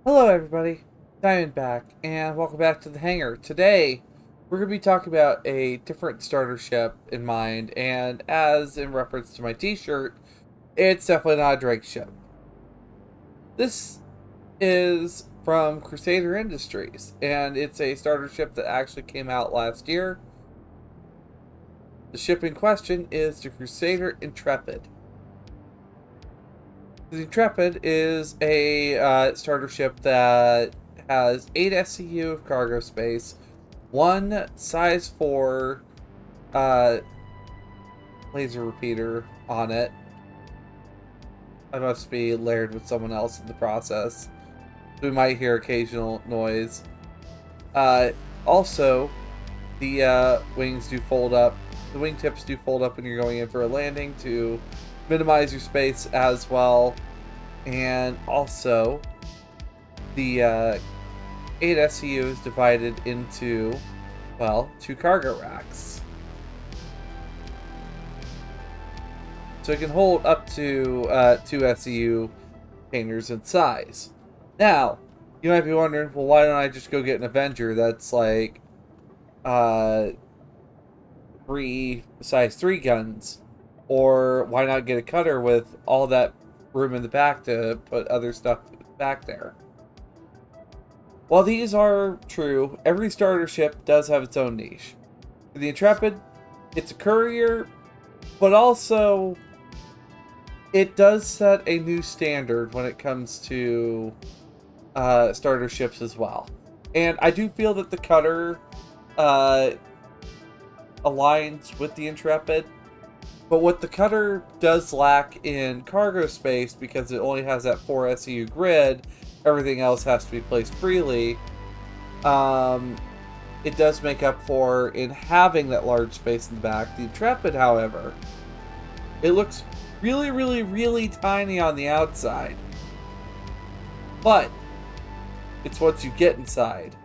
Hello everybody, Diamond back, and welcome back to the hangar. Today, we're going to be talking about a different starter ship in mind, and as in reference to my t-shirt, it's definitely not a Drake ship. This is from Crusader Industries, and it's a starter ship that actually came out last year. The ship in question is the Crusader Intrepid. The Intrepid is a starter ship that has 8 SCU of cargo space, one size 4 uh, laser repeater on it. I must be layered with someone else in the process. We might hear occasional noise. Also, the wings do fold up. The wingtips do fold up when you're going in for a landing to minimize your space as well. And also, the 8 SCU is divided into, well, 2 cargo racks. So it can hold up to 2 SCU containers in size. Now, you might be wondering, well, why don't I just go get an Avenger that's like 3 size 3 guns? Or why not get a cutter with all that room in the back to put other stuff back there? While these are true, every starter ship does have its own niche. For the Intrepid, it's a courier, but also it does set a new standard when it comes to starter ships as well. And I do feel that the cutter aligns with the Intrepid, but what the cutter does lack in cargo space, because it only has that 4 SCU grid, everything else has to be placed freely. It does make up for in having that large space in the back. The Intrepid, however, it looks really, really, really tiny on the outside. But it's once you get inside.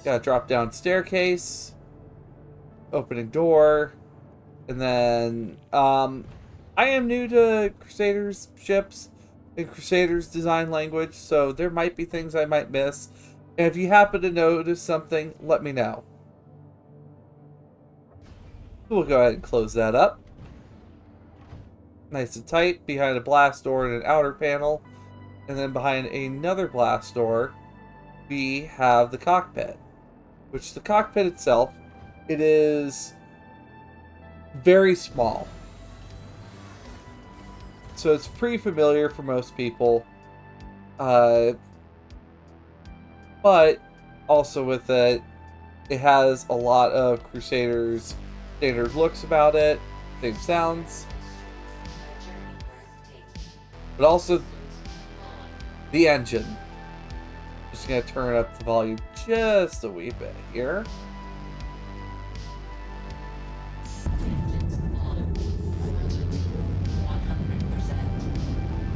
Got a drop down staircase, opening door, and then I am new to Crusader's ships and Crusader's design language, so there might be things I might miss. And if you happen to notice something, let me know. We'll go ahead and close that up. Nice and tight behind a blast door and an outer panel. And then behind another blast door, we have the cockpit. Which the cockpit itself, it is very small. So it's pretty familiar for most people. But also with it, it has a lot of Crusader's standard looks about it, same sounds. But also the engine. Just gonna turn up the volume just a wee bit here.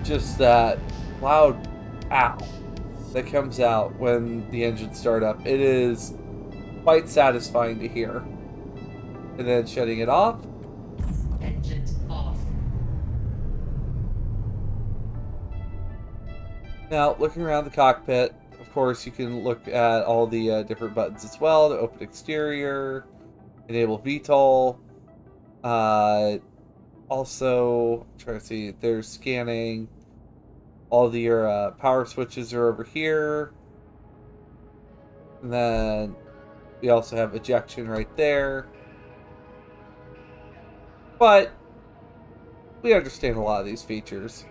Just that loud ow that comes out when the engines start up. It is quite satisfying to hear. And then shutting it off. Engines off. Now, looking around the cockpit, of course, you can look at all the different buttons as well. To open exterior, enable VTOL. Also, try to see, there's scanning. All the your power switches are over here. And then we also have ejection right there. But we understand a lot of these features.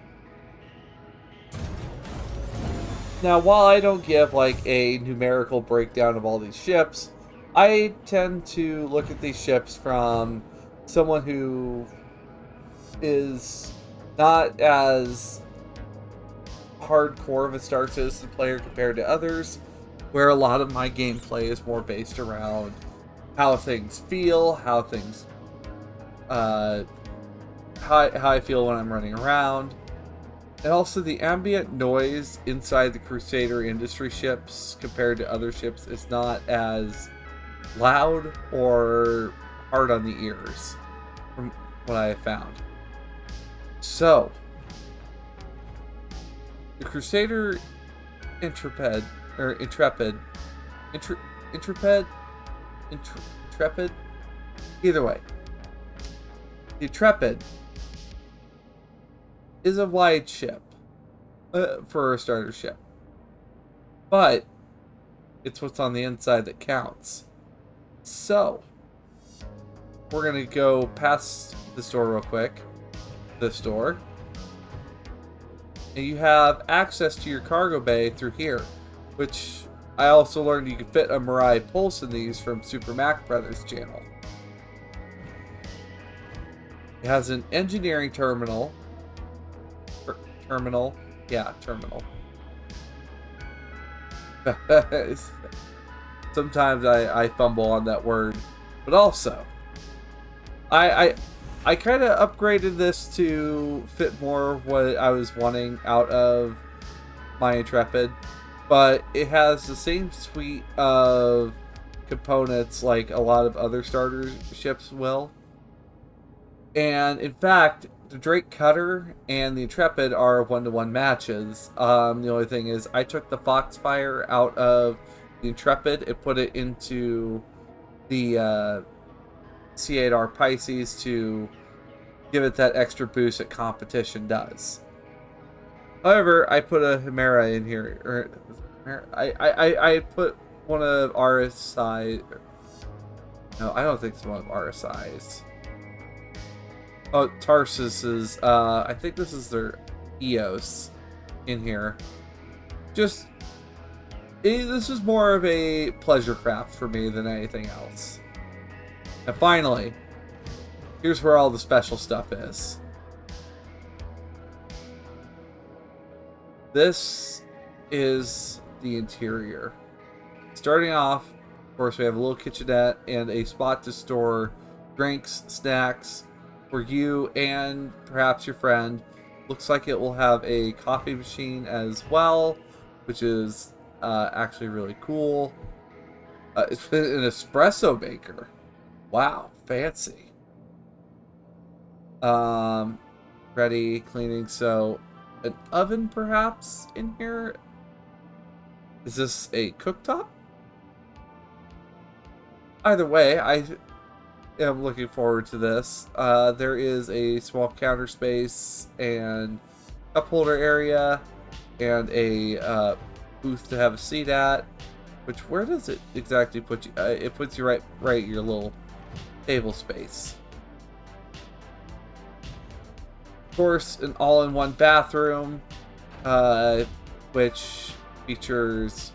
Now, while I don't give like a numerical breakdown of all these ships, I tend to look at these ships from someone who is not as hardcore of a Star Citizen player compared to others, where a lot of my gameplay is more based around how things feel, how things, how I feel when I'm running around. And also the ambient noise inside the Crusader Industry ships compared to other ships is not as loud or hard on the ears. From what I have found. So, the Crusader Intrepid, or Intrepid, Intrepid, either way, the Intrepid is a wide ship for a starter ship, but it's what's on the inside that counts. So, we're gonna go past this door real quick. This door. And you have access to your cargo bay through here, which I also learned you can fit a Mirai Pulse in these from Super Mac Brothers channel. It has an engineering terminal. Terminal. Sometimes I fumble on that word. But also, I kind of upgraded this to fit more of what I was wanting out of my Intrepid, but it has the same suite of components like a lot of other starter ships will. And in fact, the Drake Cutter and the Intrepid are 1-to-1 matches. The only thing is, I took the Foxfire out of the Intrepid and put it into the C8R Pisces to give it that extra boost that competition does. However, I put a Chimera in here. I put one of RSI. No, I don't think it's one of RSI's. Oh, Tarsus's. I think this is their EOS in here. This is more of a pleasure craft for me than anything else. And finally, here's where all the special stuff is. This is the interior. Starting off, of course, we have a little kitchenette and a spot to store drinks, snacks for you and perhaps your friend. Looks like it will have a coffee machine as well, which is actually really cool. It's an espresso maker. Wow, fancy. Ready, cleaning. So, an oven perhaps in here? Is this a cooktop? Either way, I am looking forward to this. There is a small counter space and cup holder area and a booth to have a seat at. Which, where does it exactly put you? It puts you right in your little table space. Of course, an all-in-one bathroom, which features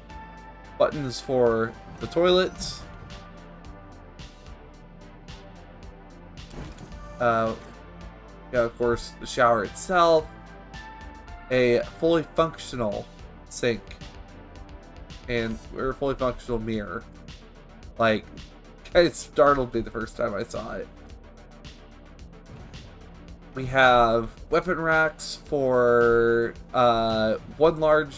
buttons for the toilets. Yeah, of course, the shower itself, a fully functional sink, and a fully functional mirror. Like, it startled me the first time I saw it. We have weapon racks for one large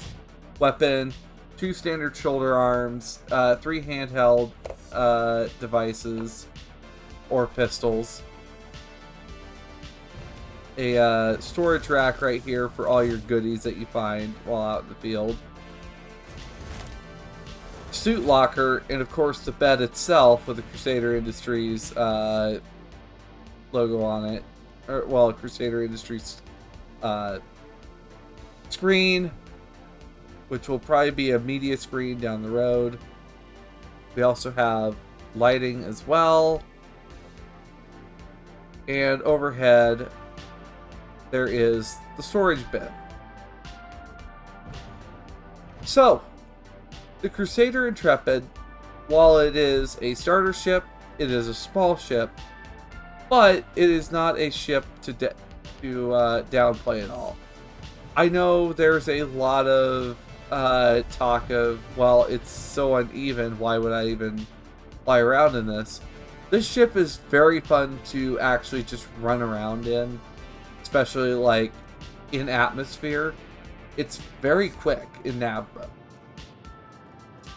weapon, 2 standard shoulder arms, 3 handheld devices or pistols. A storage rack right here for all your goodies that you find while out in the field. Suit locker, and of course the bed itself with the Crusader Industries logo on it. Well, Crusader Industries screen, which will probably be a media screen down the road. We also have lighting as well. And overhead, there is the storage bin. So, the Crusader Intrepid, while it is a starter ship, it is a small ship, but it is not a ship to downplay at all. I know there's a lot of talk of, well, it's so uneven, why would I even fly around in this? This ship is very fun to actually just run around in, especially like in atmosphere. It's very quick in nav mode.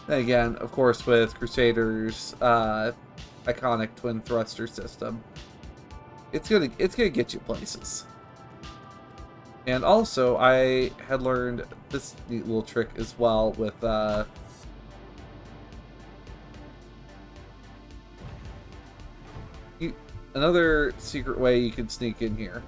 And again, of course, with Crusader's iconic twin thruster system. it's gonna get you places. And also, I had learned this neat little trick as well with another secret way you can sneak in here.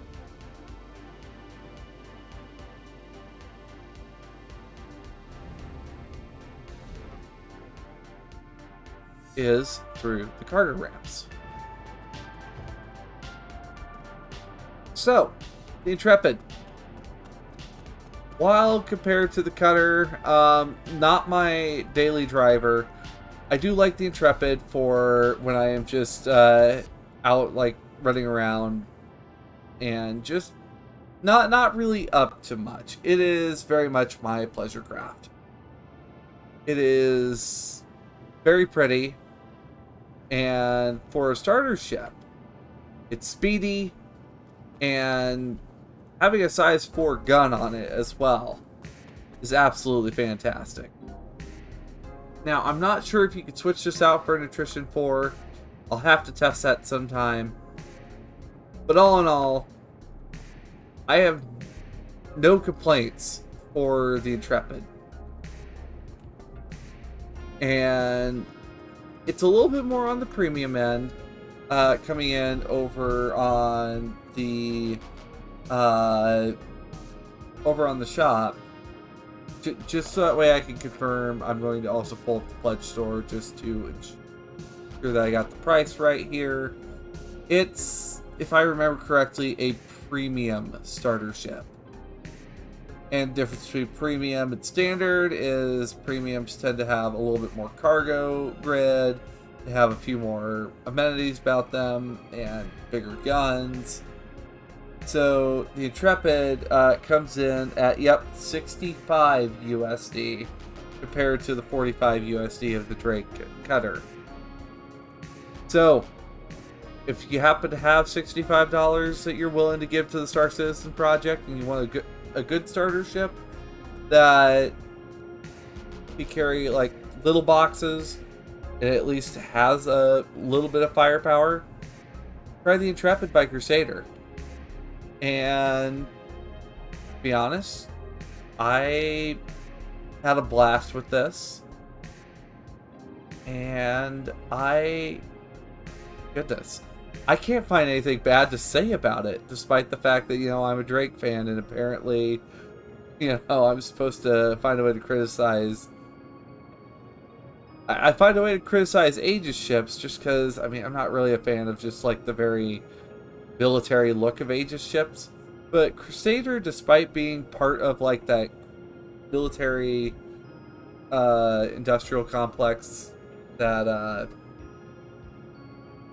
Is through the cargo ramps. So, the Intrepid. While compared to the Cutter, not my daily driver. I do like the Intrepid for when I am just out like running around and just not really up to much. It is very much my pleasure craft. It is very pretty, and for a starter ship, it's speedy, and having a size 4 gun on it as well is absolutely fantastic. Now, I'm not sure if you could switch this out for an attrition 4. I'll have to test that sometime. But all in all, I have no complaints for the Intrepid. And it's a little bit more on the premium end, coming in over on the shop. Just so that way I can confirm. I'm going to also pull up the pledge store just to ensure that I got the price right here. It's, if I remember correctly, a premium starter ship. And the difference between premium and standard is premiums tend to have a little bit more cargo grid. They have a few more amenities about them and bigger guns. So the Intrepid comes in at, 65 USD compared to the 45 USD of the Drake Cutter. So if you happen to have $65 that you're willing to give to the Star Citizen project and you want a good starter ship that you carry like little boxes and at least has a little bit of firepower, try the Intrepid by Crusader. And to be honest, I had a blast with this. And goodness, I can't find anything bad to say about it, despite the fact that, I'm a Drake fan and apparently, I'm supposed to find a way to criticize. I find a way to criticize Aegis ships just because, I'm not really a fan of just like the very military look of Aegis ships. But Crusader, despite being part of like that military industrial complex that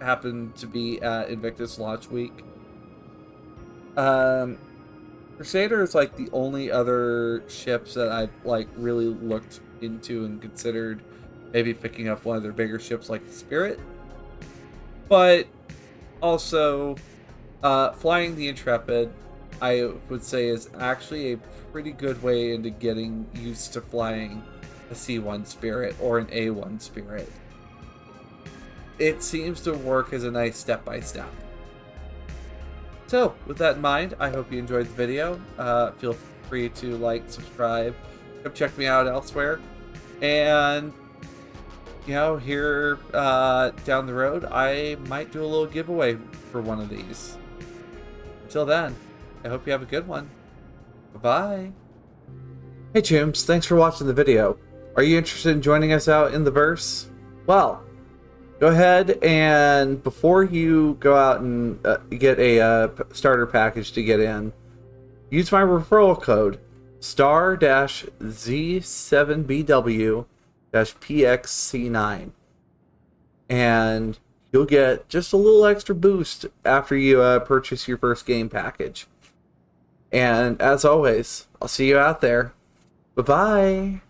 happened to be at Invictus launch week, Crusader is like the only other ships that I've like really looked into and considered maybe picking up one of their bigger ships like the Spirit. But also flying the Intrepid, I would say, is actually a pretty good way into getting used to flying a C1 Spirit or an A1 Spirit. It seems to work as a nice step-by-step. So, with that in mind, I hope you enjoyed the video. Feel free to like, subscribe, come check me out elsewhere. And, here down the road, I might do a little giveaway for one of these. Until then, I hope you have a good one. Bye-bye. Hey chums, thanks for watching the video. Are you interested in joining us out in the verse? Well, go ahead and before you go out and get a starter package to get in, use my referral code star-Z7BW-PXC9 and you'll get just a little extra boost after you purchase your first game package. And as always, I'll see you out there. Bye-bye.